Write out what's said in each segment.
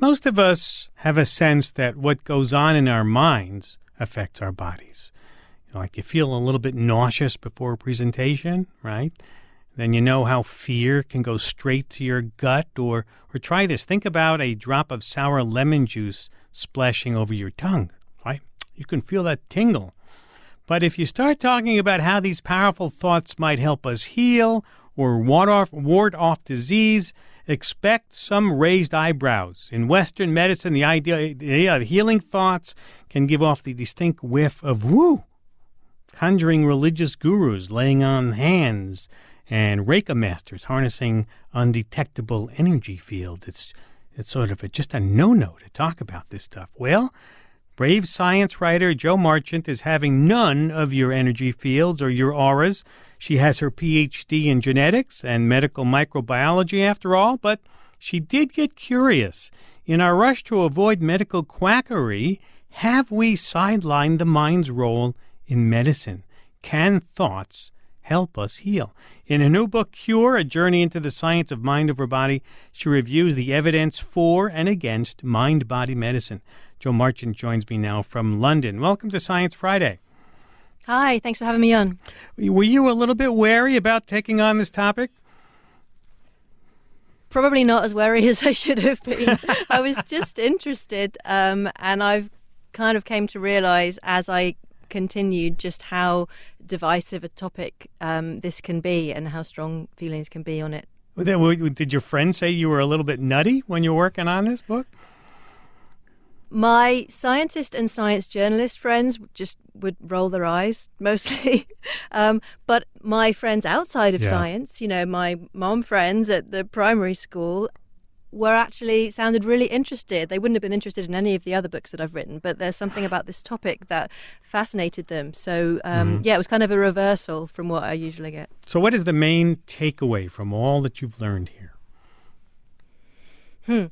Most of us have a sense that what goes on in our minds affects our bodies. Like you feel a little bit nauseous before a presentation, right? Then you know how fear can go straight to your gut. Or try this. Think about a drop of sour lemon juice splashing over your tongue, right? You can feel that tingle. But if you start talking about how these powerful thoughts might help us heal or ward off disease, expect some raised eyebrows. In Western medicine, the idea of healing thoughts can give off the distinct whiff of woo. Conjuring religious gurus laying on hands and Reiki masters harnessing undetectable energy fields. It's sort of just a no-no to talk about this stuff. Well, brave science writer Jo Marchant is having none of your energy fields or your auras. She has her Ph.D. in genetics and medical microbiology after all, but she did get curious. In our rush to avoid medical quackery, have we sidelined the mind's role in medicine? Can thoughts help us heal? In her new book, Cure, A Journey into the Science of Mind Over Body, she reviews the evidence for and against mind-body medicine. Jo Marchant joins me now from London. Welcome to Science Friday. Hi, thanks for having me on. Were you a little bit wary about taking on this topic? Probably not as wary as I should have been. I was just interested, and I've kind of came to realize as I continued just how divisive a topic this can be and how strong feelings can be on it. Did your friends say you were a little bit nutty when you were working on this book? My scientist and science journalist friends just would roll their eyes mostly. But my friends outside of science, my mom friends at the primary school, sounded really interested. They wouldn't have been interested in any of the other books that I've written, but there's something about this topic that fascinated them. So, it was kind of a reversal from what I usually get. So what is the main takeaway from all that you've learned here?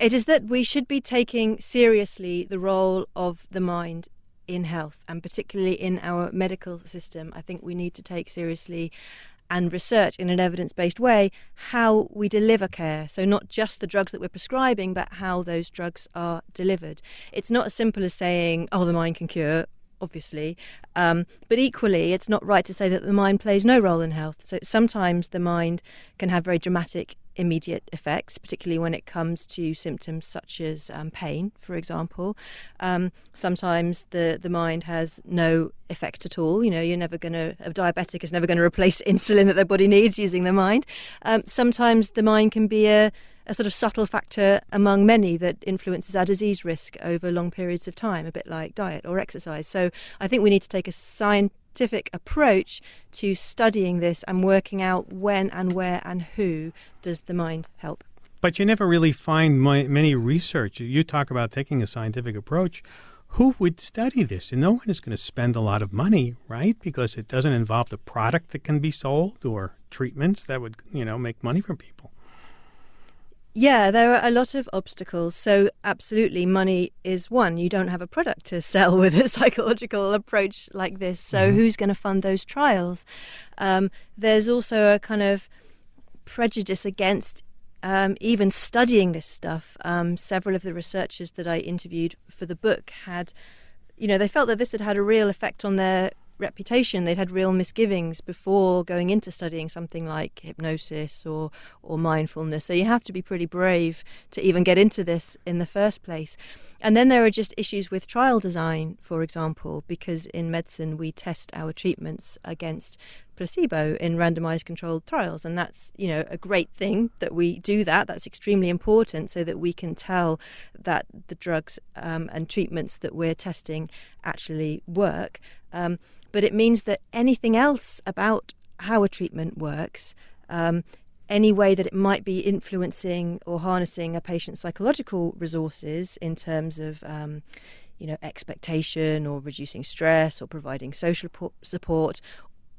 It is that we should be taking seriously the role of the mind in health, and particularly in our medical system. I think we need to take seriously and research in an evidence-based way how we deliver care. So not just the drugs that we're prescribing, but how those drugs are delivered. It's not as simple as saying, the mind can cure, obviously. But equally, it's not right to say that the mind plays no role in health. So sometimes the mind can have very dramatic immediate effects, particularly when it comes to symptoms such as pain, for example. Sometimes the mind has no effect at all. A diabetic is never going to replace insulin that their body needs using the mind. Sometimes the mind can be a sort of subtle factor among many that influences our disease risk over long periods of time, a bit like diet or exercise. So I think we need to take a scientific approach to studying this and working out when and where and who does the mind help. But you never really find many research. You talk about taking a scientific approach. Who would study this? And no one is going to spend a lot of money, right? Because it doesn't involve the product that can be sold or treatments that would, make money for people. Yeah, there are a lot of obstacles. So absolutely, money is one. You don't have a product to sell with a psychological approach like this. So who's going to fund those trials? There's also a kind of prejudice against even studying this stuff. Several of the researchers that I interviewed for the book they felt that this had a real effect on their reputation. They'd had real misgivings before going into studying something like hypnosis or mindfulness. So you have to be pretty brave to even get into this in the first place. And then there are just issues with trial design, for example, because in medicine we test our treatments against placebo in randomized controlled trials. And that's, a great thing that we do that. That's extremely important so that we can tell that the drugs and treatments that we're testing actually work. But it means that anything else about how a treatment works, any way that it might be influencing or harnessing a patient's psychological resources in terms of, expectation or reducing stress or providing social support,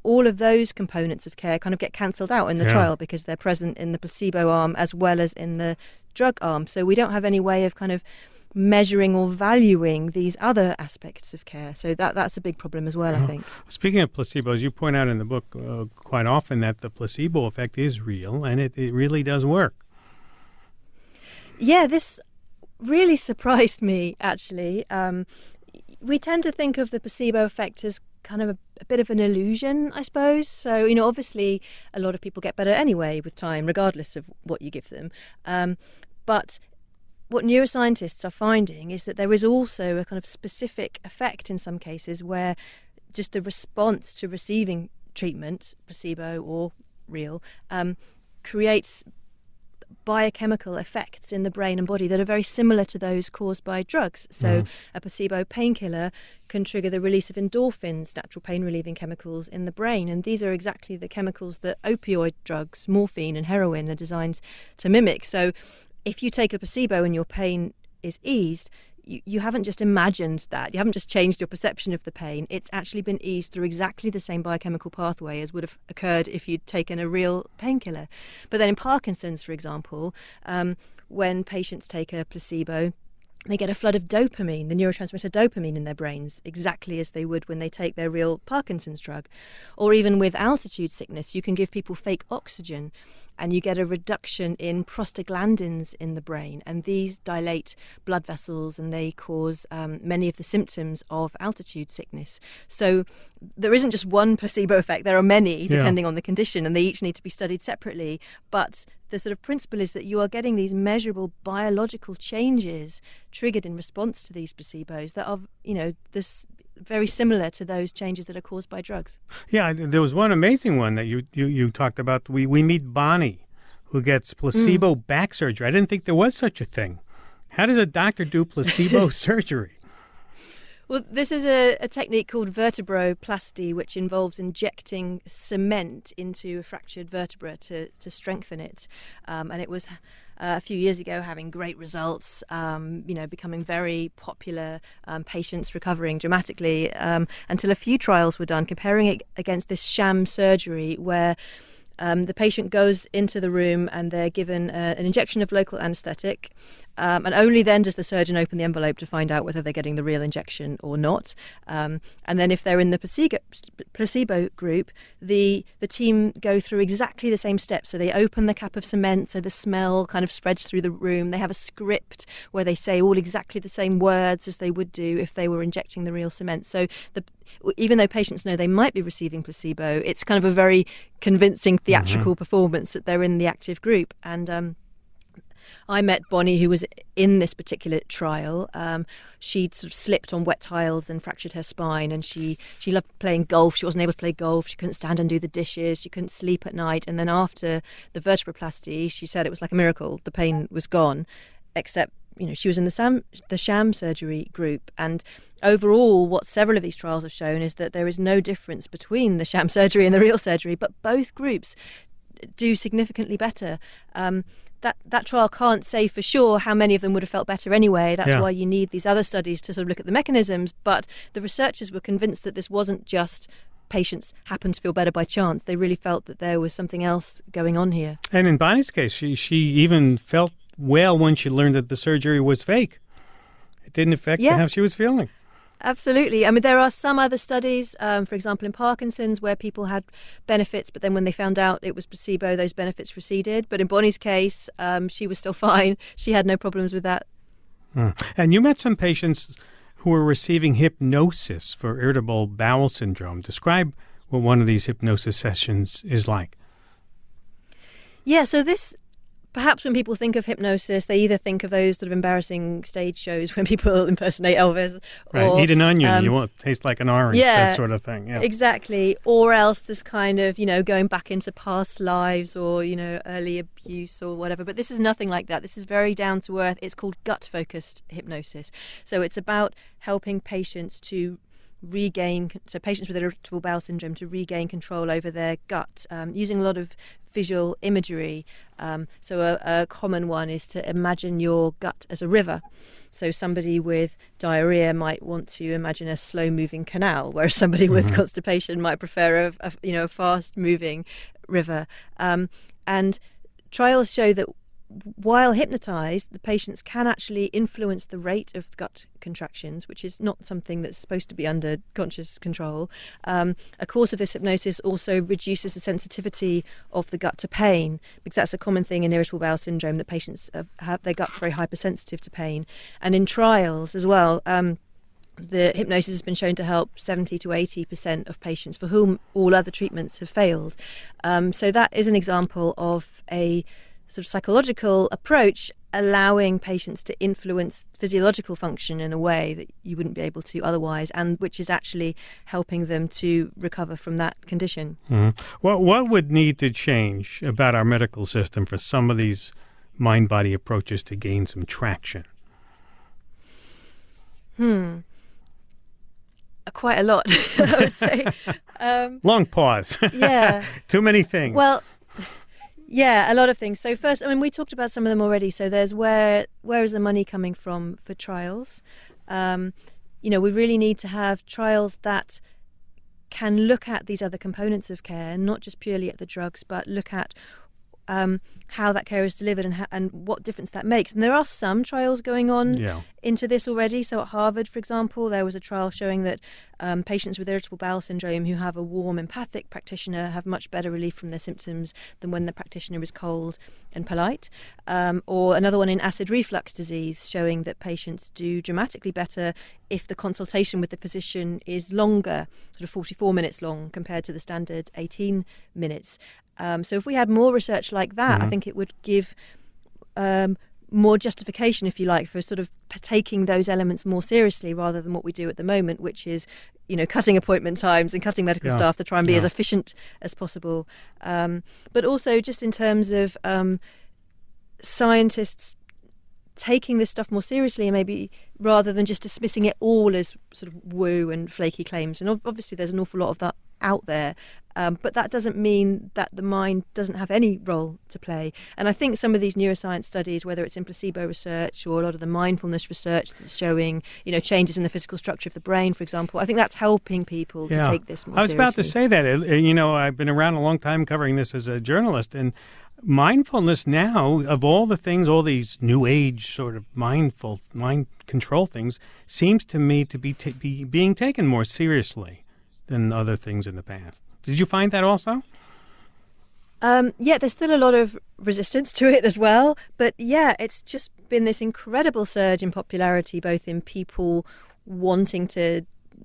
all of those components of care kind of get cancelled out in the trial because they're present in the placebo arm as well as in the drug arm. So we don't have any way of kind of measuring or valuing these other aspects of care. So that's a big problem as well, I think. Speaking of placebos, you point out in the book quite often that the placebo effect is real and it really does work. Yeah, this really surprised me, actually. We tend to think of the placebo effect as kind of a bit of an illusion, I suppose. So, obviously a lot of people get better anyway with time, regardless of what you give them. But what neuroscientists are finding is that there is also a kind of specific effect in some cases where just the response to receiving treatment, placebo or real, creates biochemical effects in the brain and body that are very similar to those caused by drugs. So a placebo painkiller can trigger the release of endorphins, natural pain-relieving chemicals in the brain. And these are exactly the chemicals that opioid drugs, morphine and heroin, are designed to mimic. So if you take a placebo and your pain is eased, you haven't just imagined that. You haven't just changed your perception of the pain. It's actually been eased through exactly the same biochemical pathway as would have occurred if you'd taken a real painkiller. But then in Parkinson's, for example, when patients take a placebo, they get a flood of dopamine, the neurotransmitter dopamine in their brains, exactly as they would when they take their real Parkinson's drug. Or even with altitude sickness, you can give people fake oxygen and you get a reduction in prostaglandins in the brain. And these dilate blood vessels and they cause many of the symptoms of altitude sickness. So there isn't just one placebo effect. There are many, depending on the condition, and they each need to be studied separately. But the sort of principle is that you are getting these measurable biological changes triggered in response to these placebos that are, this very similar to those changes that are caused by drugs. Yeah, there was one amazing one that you talked about. We meet Bonnie, who gets placebo back surgery. I didn't think there was such a thing. How does a doctor do placebo surgery? Well, this is a technique called Vertebroplasty, which involves injecting cement into a fractured vertebra to strengthen it. And it was a few years ago having great results, becoming very popular, patients recovering dramatically, until a few trials were done comparing it against this sham surgery where the patient goes into the room and they're given an injection of local anaesthetic, and only then does the surgeon open the envelope to find out whether they're getting the real injection or not. And then if they're in the placebo group, the team go through exactly the same steps. So they open the cap of cement so the smell kind of spreads through the room. They have a script where they say all exactly the same words as they would do if they were injecting the real cement. So even though patients know they might be receiving placebo, it's kind of a very convincing theatrical performance that they're in the active group. And I met Bonnie, who was in this particular trial. She'd sort of slipped on wet tiles and fractured her spine, and she loved playing golf. She wasn't able to play golf. She couldn't stand and do the dishes. She couldn't sleep at night. And then after the vertebroplasty, she said it was like a miracle. The pain was gone, except she was in the sham surgery group. And overall, what several of these trials have shown is that there is no difference between the sham surgery and the real surgery, but both groups do significantly better. That trial can't say for sure how many of them would have felt better anyway. That's why you need these other studies to sort of look at the mechanisms. But the researchers were convinced that this wasn't just patients happened to feel better by chance. They really felt that there was something else going on here. And in Bonnie's case, she even felt well when she learned that the surgery was fake. It didn't affect how she was feeling. Absolutely. I mean, there are some other studies, for example, in Parkinson's, where people had benefits, but then when they found out it was placebo, those benefits receded. But in Bonnie's case, she was still fine. She had no problems with that. And you met some patients who were receiving hypnosis for irritable bowel syndrome. Describe what one of these hypnosis sessions is like. Yeah, so perhaps when people think of hypnosis, they either think of those sort of embarrassing stage shows when people impersonate Elvis. Right, eat an onion, you won't taste like an orange, that sort of thing. Yeah, exactly. Or else this kind of, going back into past lives or, early abuse or whatever. But this is nothing like that. This is very down to earth. It's called gut-focused hypnosis. So it's about helping patients to patients with irritable bowel syndrome to regain control over their gut, using a lot of visual imagery. So a common one is to imagine your gut as a river. So somebody with diarrhea might want to imagine a slow-moving canal, whereas somebody with constipation might prefer a fast-moving river. And trials show that while hypnotized, the patients can actually influence the rate of gut contractions, which is not something that's supposed to be under conscious control. A course of this hypnosis also reduces the sensitivity of the gut to pain, because that's a common thing in irritable bowel syndrome, that patients have their guts very hypersensitive to pain. And in trials as well, the hypnosis has been shown to help 70 to 80% of patients for whom all other treatments have failed. So that is an example of a sort of psychological approach allowing patients to influence physiological function in a way that you wouldn't be able to otherwise, and which is actually helping them to recover from that condition. Mm-hmm. What would need to change about our medical system for some of these mind-body approaches to gain some traction? Quite a lot, I would say. Long pause. Yeah. Too many things. Well, yeah, a lot of things. So first, I mean, we talked about some of them already. So there's where is the money coming from for trials? We really need to have trials that can look at these other components of care, not just purely at the drugs, but look at how that care is delivered and what difference that makes. And there are some trials going on into this already. So at Harvard, for example, there was a trial showing that patients with irritable bowel syndrome who have a warm, empathic practitioner have much better relief from their symptoms than when the practitioner is cold and polite. Or another one in acid reflux disease showing that patients do dramatically better if the consultation with the physician is longer, sort of 44 minutes long compared to the standard 18 minutes. So if we had more research like that, I think it would give more justification, if you like, for sort of taking those elements more seriously rather than what we do at the moment, which is, cutting appointment times and cutting medical staff to try and be as efficient as possible. But also just in terms of scientists taking this stuff more seriously and maybe rather than just dismissing it all as sort of woo and flaky claims. And obviously there's an awful lot of that out there. But that doesn't mean that the mind doesn't have any role to play. And I think some of these neuroscience studies, whether it's in placebo research or a lot of the mindfulness research that's showing, changes in the physical structure of the brain, for example, I think that's helping people to take this more seriously. I was about to say that. I've been around a long time covering this as a journalist, and mindfulness now, of all the things, all these new age sort of mind control things, seems to me to be being taken more seriously than other things in the past. Did you find that also? There's still a lot of resistance to it as well. But it's just been this incredible surge in popularity, both in people wanting to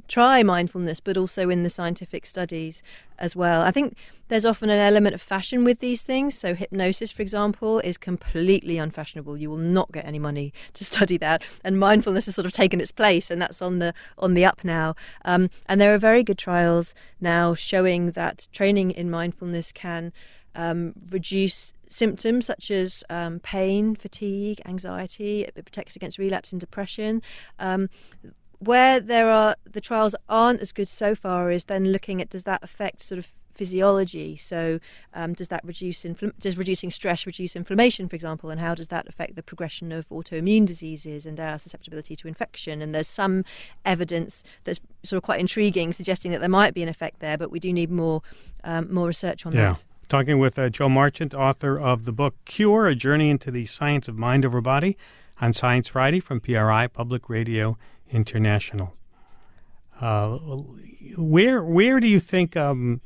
try mindfulness, but also in the scientific studies as well. I think there's often an element of fashion with these things. So hypnosis, for example, is completely unfashionable. You will not get any money to study that. And mindfulness has sort of taken its place, and that's on the up now. And there are very good trials now showing that training in mindfulness can reduce symptoms such as pain, fatigue, anxiety. It protects against relapse and depression. Where the trials aren't as good so far is then looking at, does that affect sort of physiology? So does that does reducing stress reduce inflammation, for example, and how does that affect the progression of autoimmune diseases and our susceptibility to infection? And there's some evidence that's sort of quite intriguing, suggesting that there might be an effect there, but we do need more research on that. Talking with Jo Marchant, author of the book Cure, A Journey into the Science of Mind Over Body, on Science Friday from PRI, Public Radio International. Where do you think, one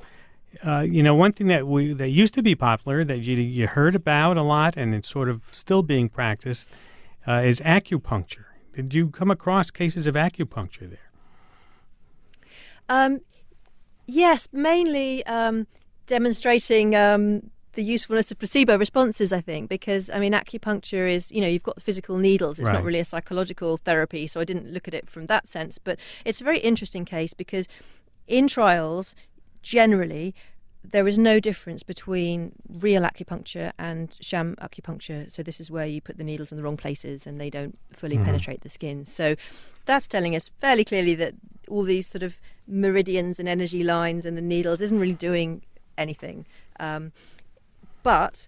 thing that used to be popular that you heard about a lot and it's sort of still being practiced is acupuncture. Did you come across cases of acupuncture there? Yes, mainly demonstrating the usefulness of placebo responses, I think, because, acupuncture is, you've got the physical needles. It's not really a psychological therapy, so I didn't look at it from that sense. But it's a very interesting case because in trials, generally, there is no difference between real acupuncture and sham acupuncture. So this is where you put the needles in the wrong places and they don't fully penetrate the skin. So that's telling us fairly clearly that all these sort of meridians and energy lines and the needles isn't really doing anything. But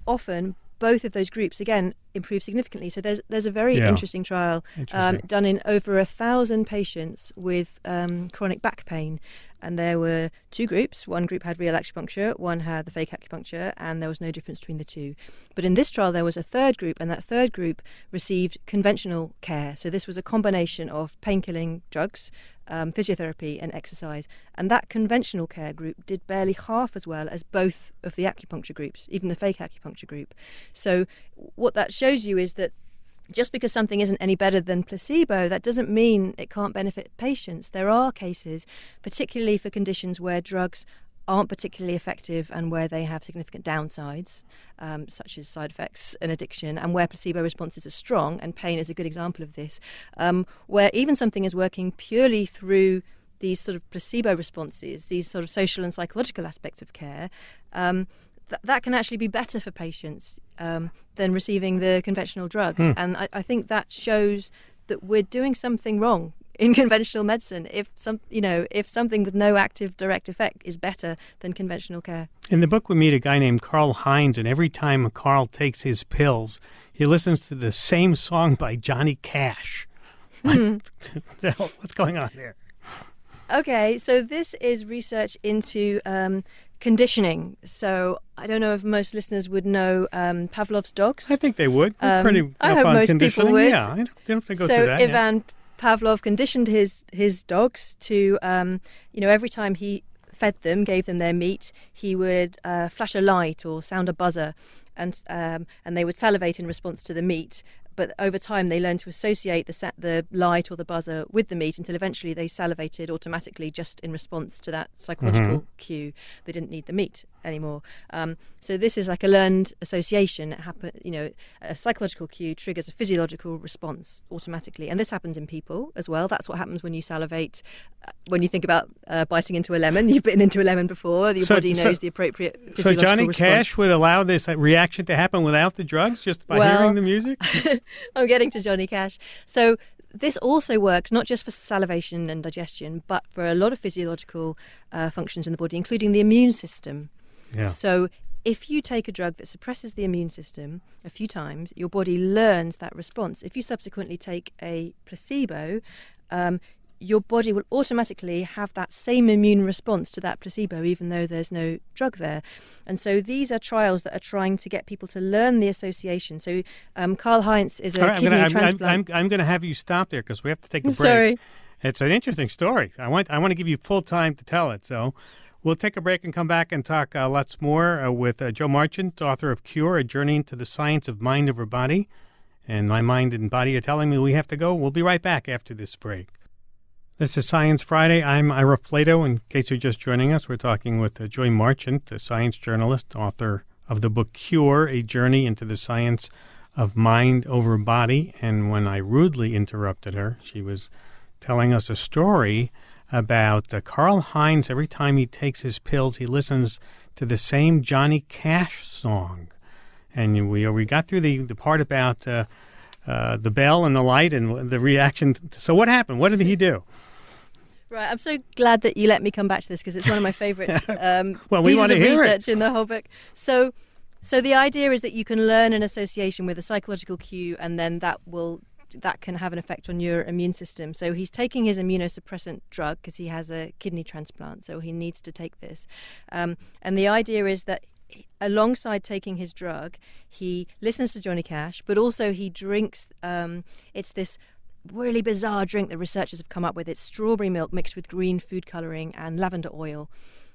often both of those groups, again, improve significantly. So there's a very interesting trial done in over 1,000 patients with chronic back pain. And there were two groups. One group had real acupuncture, one had the fake acupuncture, and there was no difference between the two. But in this trial, there was a third group, and that third group received conventional care. So this was a combination of pain-killing drugs, physiotherapy and exercise. And that conventional care group did barely half as well as both of the acupuncture groups, even the fake acupuncture group. So what that shows you is that just because something isn't any better than placebo, that doesn't mean it can't benefit patients. There are cases, particularly for conditions where drugs aren't particularly effective and where they have significant downsides, such as side effects and addiction, and where placebo responses are strong, and pain is a good example of this, where even something is working purely through these sort of placebo responses, these sort of social and psychological aspects of care, that can actually be better for patients than receiving the conventional drugs. And I think that shows that we're doing something wrong in conventional medicine if something with no active direct effect is better than conventional care. In the book, we meet a guy named Karl Heinz, and every time Karl takes his pills, he listens to the same song by Johnny Cash. What's going on there? Okay, so this is research into conditioning. So I don't know if most listeners would know Pavlov's dogs. I think they would. We're pretty I up hope on most conditioning. people would. Yeah, I don't have to go So through that. Ivan Pavlov conditioned his dogs to, every time he fed them, gave them their meat, he would flash a light or sound a buzzer, and they would salivate in response to the meat. But over time, they learned to associate the light or the buzzer with the meat until eventually they salivated automatically just in response to that psychological cue. They didn't need the meat anymore. So this is like a learned association. A psychological cue triggers a physiological response automatically. And this happens in people as well. That's what happens when you salivate. When you think about biting into a lemon, you've bitten into a lemon before, your body knows the appropriate physiological response. So Johnny Cash would allow this reaction to happen without the drugs, just by hearing the music? I'm getting to Johnny Cash. So this also works not just for salivation and digestion, but for a lot of physiological functions in the body, including the immune system. Yeah. So if you take a drug that suppresses the immune system a few times, your body learns that response. If you subsequently take a placebo, your body will automatically have that same immune response to that placebo, even though there's no drug there. And so these are trials that are trying to get people to learn the association. So Karl Heinz is a kidney transplant. I'm going to have you stop there because we have to take a break. Sorry. It's an interesting story. I want to give you full time to tell it. So we'll take a break and come back and talk lots more with Jo Marchant, author of Cure, A Journey into the Science of Mind Over Body. And my mind and body are telling me we have to go. We'll be right back after this break. This is Science Friday. I'm Ira Flato. In case you're just joining us, we're talking with Jo Marchant, a science journalist, author of the book Cure, A Journey into the Science of Mind Over Body. And when I rudely interrupted her, she was telling us a story about Karl Heinz. Every time he takes his pills, he listens to the same Johnny Cash song. And we got through the part about the bell and the light and the reaction. So what happened? What did he do? Right, I'm so glad that you let me come back to this because it's one of my favourite well, we pieces of hear research in the whole book. So the idea is that you can learn an association with a psychological cue, and then that can have an effect on your immune system. So he's taking his immunosuppressant drug because he has a kidney transplant, so he needs to take this. And the idea is that alongside taking his drug, he listens to Johnny Cash, but also he drinks, it's this really bizarre drink that researchers have come up with. It's strawberry milk mixed with green food colouring and lavender oil.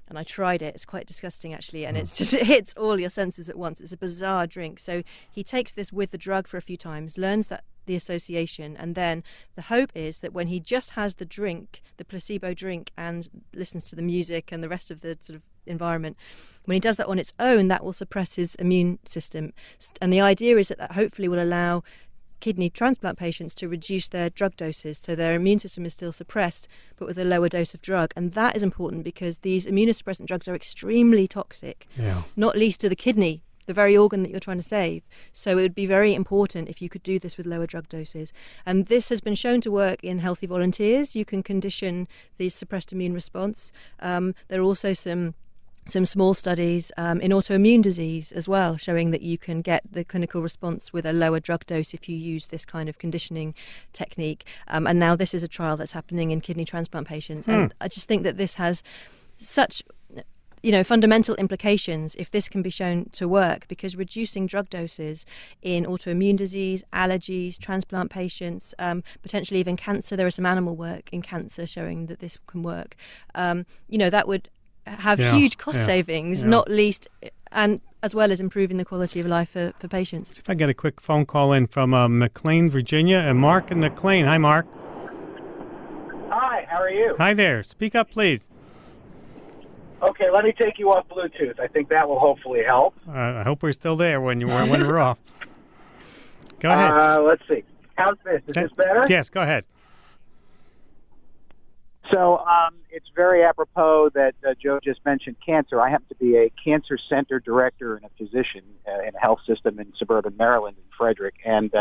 And I tried it. It's quite disgusting, actually. And it hits all your senses at once. It's a bizarre drink. So he takes this with the drug for a few times, learns the association. And then the hope is that when he just has the drink, the placebo drink, and listens to the music and the rest of the sort of environment, when he does that on its own, that will suppress his immune system. And the idea is that hopefully will allow kidney transplant patients to reduce their drug doses, so their immune system is still suppressed but with a lower dose of drug. And that is important because these immunosuppressant drugs are extremely toxic, not least to the kidney, the very organ that you're trying to save. So it would be very important if you could do this with lower drug doses. And this has been shown to work in healthy volunteers. You can condition the suppressed immune response. There are also some some small studies in autoimmune disease as well, showing that you can get the clinical response with a lower drug dose if you use this kind of conditioning technique. And now this is a trial that's happening in kidney transplant patients. And I just think that this has such fundamental implications if this can be shown to work, because reducing drug doses in autoimmune disease, allergies, transplant patients, potentially even cancer. There is some animal work in cancer showing that this can work. That would have huge cost savings, not least, and as well as improving the quality of life for patients. If I get a quick phone call in from McLean, Virginia, and Mark in McLean. Hi, Mark. Hi, how are you? Hi there. Speak up, please. Okay, let me take you off Bluetooth. I think that will hopefully help. I hope we're still there when we're off. Go ahead. Let's see. How's this? Is this better? Yes, go ahead. So it's very apropos that Joe just mentioned cancer. I happen to be a cancer center director and a physician in a health system in suburban Maryland in Frederick. And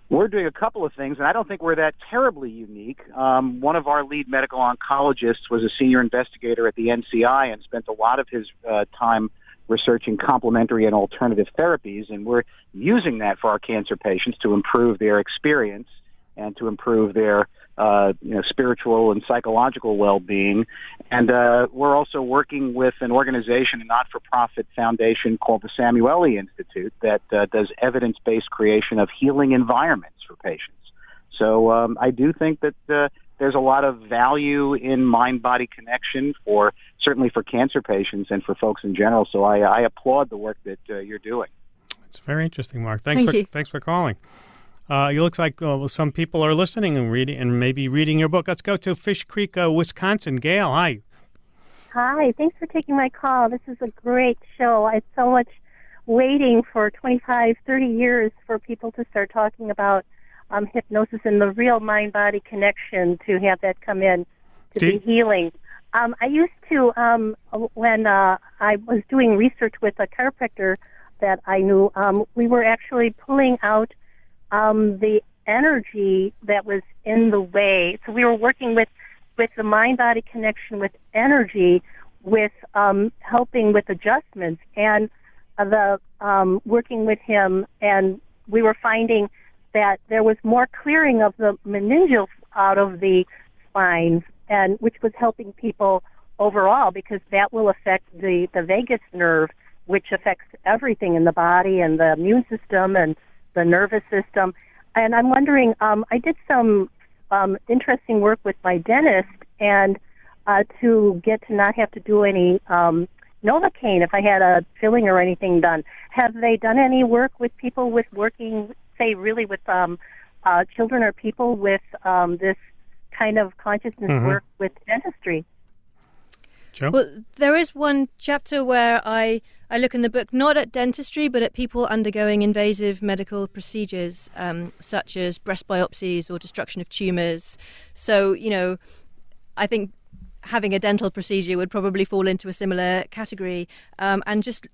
we're doing a couple of things, and I don't think we're that terribly unique. One of our lead medical oncologists was a senior investigator at the NCI and spent a lot of his time researching complementary and alternative therapies, and we're using that for our cancer patients to improve their experience and to improve their spiritual and psychological well-being. And we're also working with an organization, a not-for-profit foundation called the Samueli Institute that does evidence-based creation of healing environments for patients. So I do think that there's a lot of value in mind-body connection certainly for cancer patients and for folks in general. So I applaud the work that you're doing. It's very interesting, Mark. Thanks for calling. It looks like some people are listening and reading, and maybe reading your book. Let's go to Fish Creek, Wisconsin. Gail, hi. Hi. Thanks for taking my call. This is a great show. I had so much waiting for 25, 30 years for people to start talking about hypnosis and the real mind-body connection, to have that come in to be healing. I used to, when I was doing research with a chiropractor that I knew, we were actually pulling out the energy that was in the way. So we were working with the mind-body connection with energy, with helping with adjustments, and working with him, and we were finding that there was more clearing of the meningeals out of the spines, and which was helping people overall, because that will affect the vagus nerve, which affects everything in the body and the immune system and the nervous system. And I'm wondering, I did some interesting work with my dentist, and to get to not have to do any Novocaine if I had a filling or anything done. Have they done any work with people with working, say, really with children or people with this kind of consciousness work with dentistry? Joe? Well, there is one chapter where I look in the book not at dentistry, but at people undergoing invasive medical procedures, such as breast biopsies or destruction of tumours. So, I think having a dental procedure would probably fall into a similar category. And just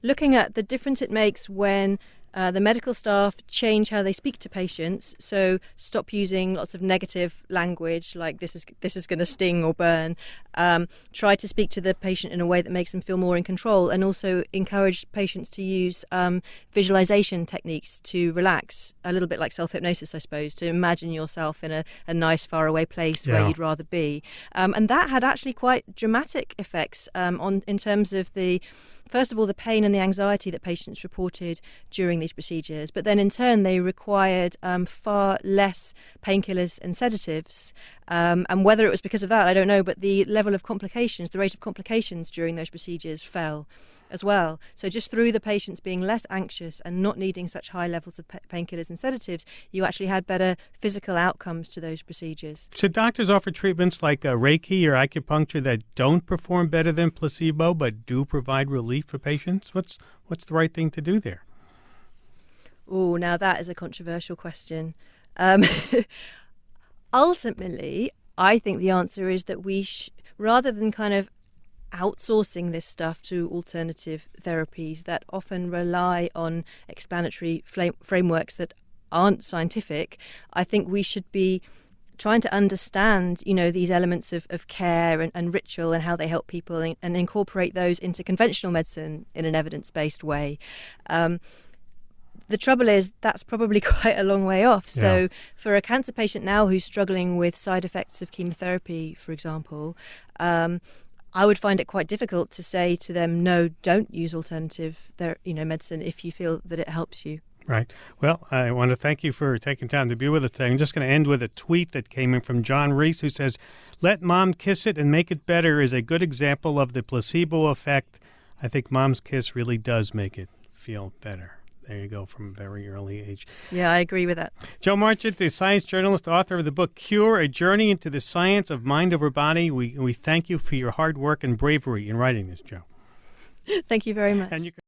looking at the difference it makes when the medical staff change how they speak to patients, so stop using lots of negative language like this is going to sting or burn. Try to speak to the patient in a way that makes them feel more in control, and also encourage patients to use visualization techniques to relax, a little bit like self-hypnosis, I suppose, to imagine yourself in a nice faraway place where you'd rather be. And that had actually quite dramatic effects in terms of first of all, the pain and the anxiety that patients reported during these procedures, but then in turn they required far less painkillers and sedatives. And whether it was because of that, I don't know, but the level of complications, the rate of complications during those procedures fell as well. So just through the patients being less anxious and not needing such high levels of painkillers and sedatives, you actually had better physical outcomes to those procedures. Should doctors offer treatments like Reiki or acupuncture that don't perform better than placebo but do provide relief for patients? What's the right thing to do there? Oh, now that is a controversial question. Ultimately, I think the answer is that we rather than kind of outsourcing this stuff to alternative therapies that often rely on explanatory frameworks that aren't scientific, I think we should be trying to understand, these elements of care and ritual and how they help people, and incorporate those into conventional medicine in an evidence-based way. The trouble is that's probably quite a long way off. So for a cancer patient now who's struggling with side effects of chemotherapy, for example, I would find it quite difficult to say to them, no, don't use alternative medicine if you feel that it helps you. Right. Well, I want to thank you for taking time to be with us today. I'm just going to end with a tweet that came in from John Reese, who says, "Let mom kiss it and make it better is a good example of the placebo effect. I think mom's kiss really does make it feel better." There you go, from a very early age. Yeah, I agree with that. Jo Marchant, the science journalist, author of the book Cure, A Journey into the Science of Mind Over Body. We thank you for your hard work and bravery in writing this, Jo. Thank you very much. And you can